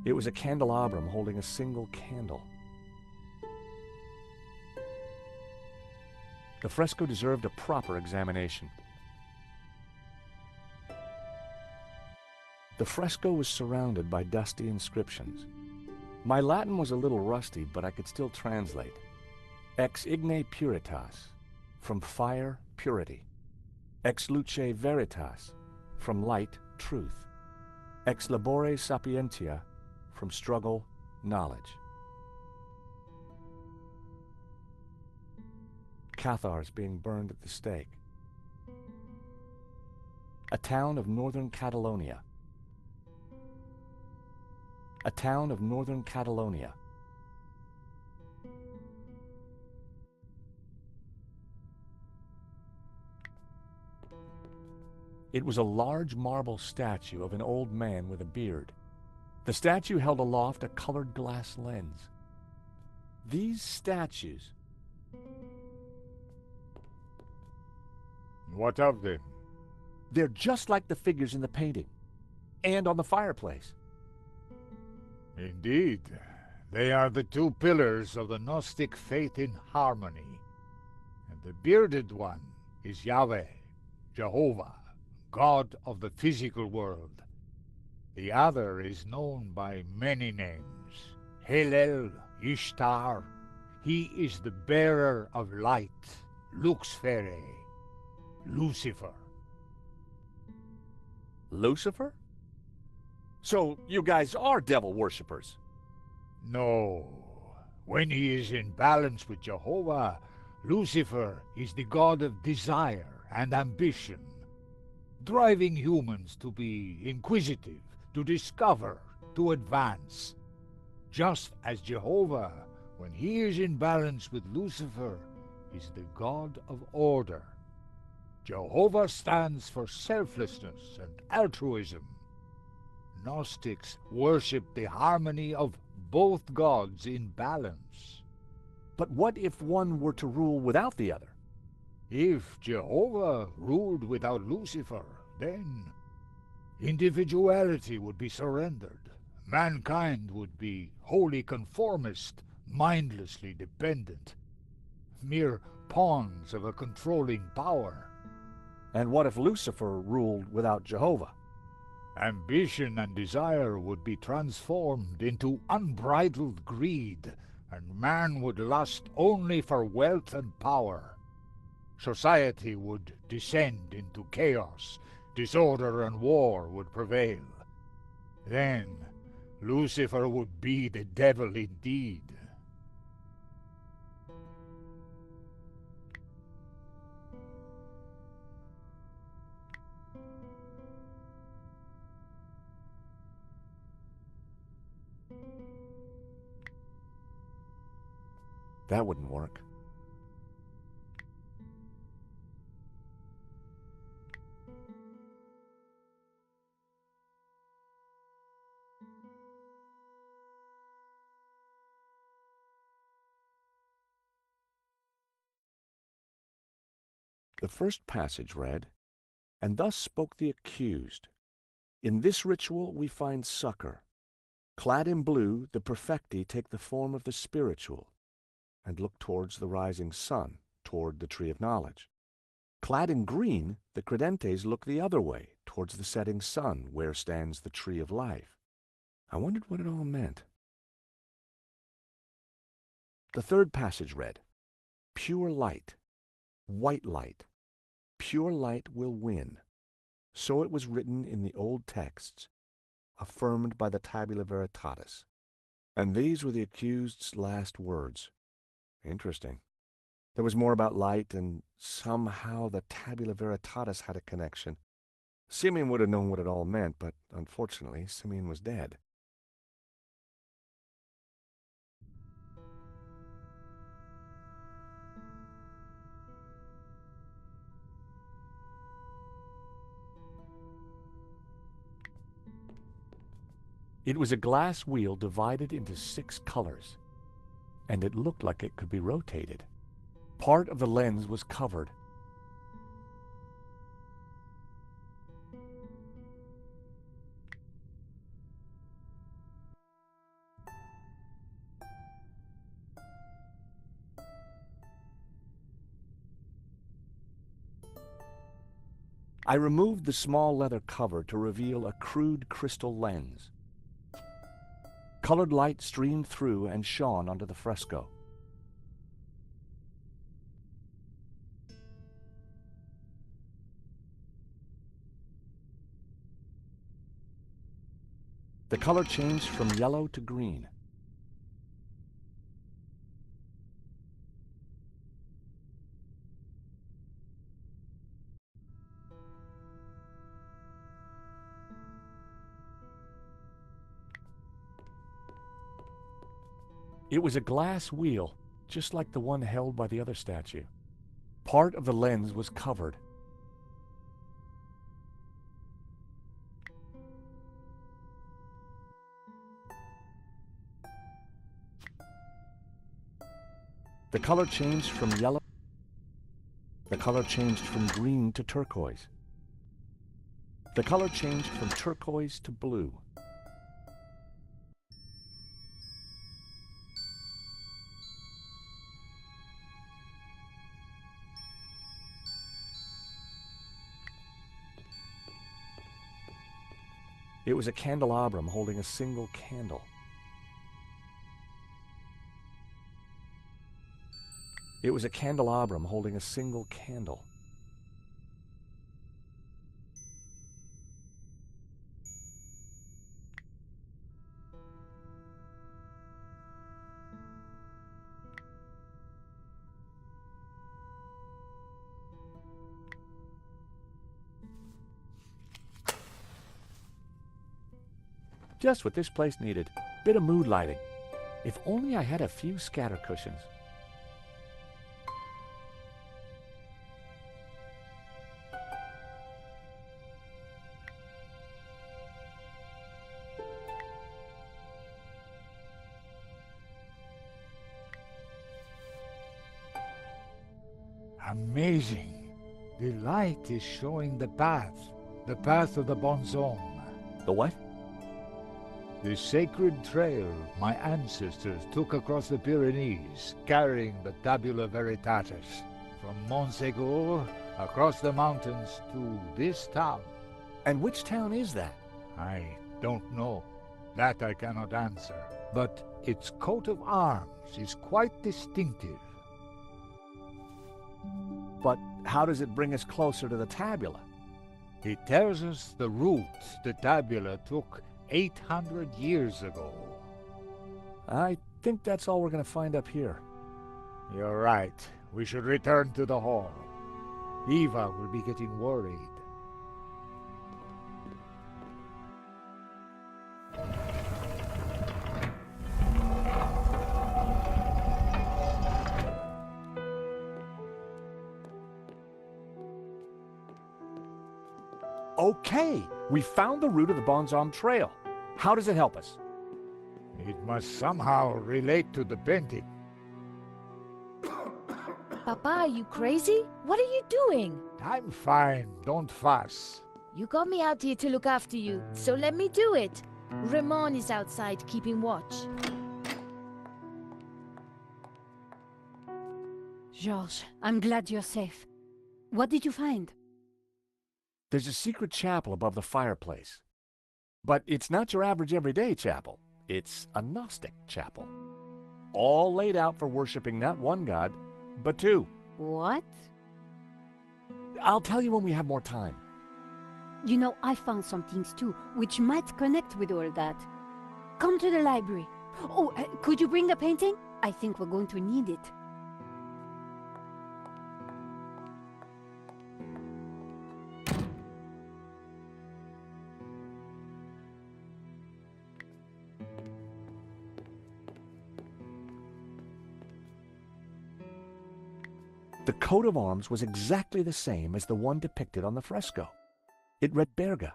It was a candelabrum holding a single candle. The fresco deserved a proper examination. The fresco was surrounded by dusty inscriptions. My Latin was a little rusty, but I could still translate. Ex igne puritas, from fire, purity. Ex luce veritas, from light, truth. Ex labore sapientia, from struggle, knowledge. Cathars being burned at the stake. A town of northern Catalonia. A town of northern Catalonia. It was a large marble statue of an old man with a beard. The statue held aloft a colored glass lens. These statues... What of them? They're just like the figures in the painting, and on the fireplace. Indeed, they are the two pillars of the Gnostic faith in harmony. And the bearded one is Yahweh, Jehovah, God of the physical world. The other is known by many names. Helel, Ishtar. He is the bearer of light, Luxfere, Lucifer. Lucifer? So you guys are devil worshippers? No. When he is in balance with Jehovah, Lucifer is the god of desire and ambition, driving humans to be inquisitive, to discover, to advance. Just as Jehovah, when he is in balance with Lucifer, is the god of order. Jehovah stands for selflessness and altruism. Gnostics worship the harmony of both gods in balance. But what if one were to rule without the other? If Jehovah ruled without Lucifer, then individuality would be surrendered. Mankind would be wholly conformist, mindlessly dependent, mere pawns of a controlling power. And what if Lucifer ruled without Jehovah? Ambition and desire would be transformed into unbridled greed, and man would lust only for wealth and power. Society would descend into chaos, disorder and war would prevail. Then Lucifer would be the devil indeed. That wouldn't work. The first passage read, "And thus spoke the accused. In this ritual we find succor. Clad in blue, the perfecti take the form of the spiritual, and look towards the rising sun, toward the tree of knowledge. Clad in green, the credentes look the other way, towards the setting sun, where stands the tree of life." I wondered what it all meant. The third passage read, "Pure light, white light, pure light will win. So it was written in the old texts, affirmed by the tabula veritatis." And these were the accused's last words. Interesting. There was more about light, and somehow the tabula veritatis had a connection. Simeon would have known what it all meant, but unfortunately, Simeon was dead. It was a glass wheel divided into 6 colors, and it looked like it could be rotated. Part of the lens was covered. I removed the small leather cover to reveal a crude crystal lens. Colored light streamed through and shone onto the fresco. The color changed from yellow to green. It was a glass wheel, just like the one held by the other statue. Part of the lens was covered. The color changed from yellow. The color changed from green to turquoise. The color changed from turquoise to blue. It was a candelabrum holding a single candle. It was a candelabrum holding a single candle. Just what this place needed. Bit of mood lighting. If only I had a few scatter cushions. Amazing. The light is showing the path of the bonzom. The what? The sacred trail my ancestors took across the Pyrenees, carrying the tabula veritatis from Montségur across the mountains to this town. And which town is that? I don't know. That I cannot answer. But its coat of arms is quite distinctive. But how does it bring us closer to the tabula? It tells us the route the tabula took 800 years ago. I think that's all we're going to find up here. You're right. We should return to the hall. Eva will be getting worried. Okay, we found the route of the Bonzom Trail. How does it help us? It must somehow relate to the painting. Papa, are you crazy? What are you doing? I'm fine, don't fuss. You got me out here to look after you, so let me do it. Ramon is outside keeping watch. Georges, I'm glad you're safe. What did you find? There's a secret chapel above the fireplace. But it's not your average everyday chapel. It's a Gnostic chapel. All laid out for worshiping not one god, but two. What? I'll tell you when we have more time. You know, I found some things too, which might connect with all that. Come to the library. Oh, could you bring the painting? I think we're going to need it. The coat of arms was exactly the same as the one depicted on the fresco. It read Berga.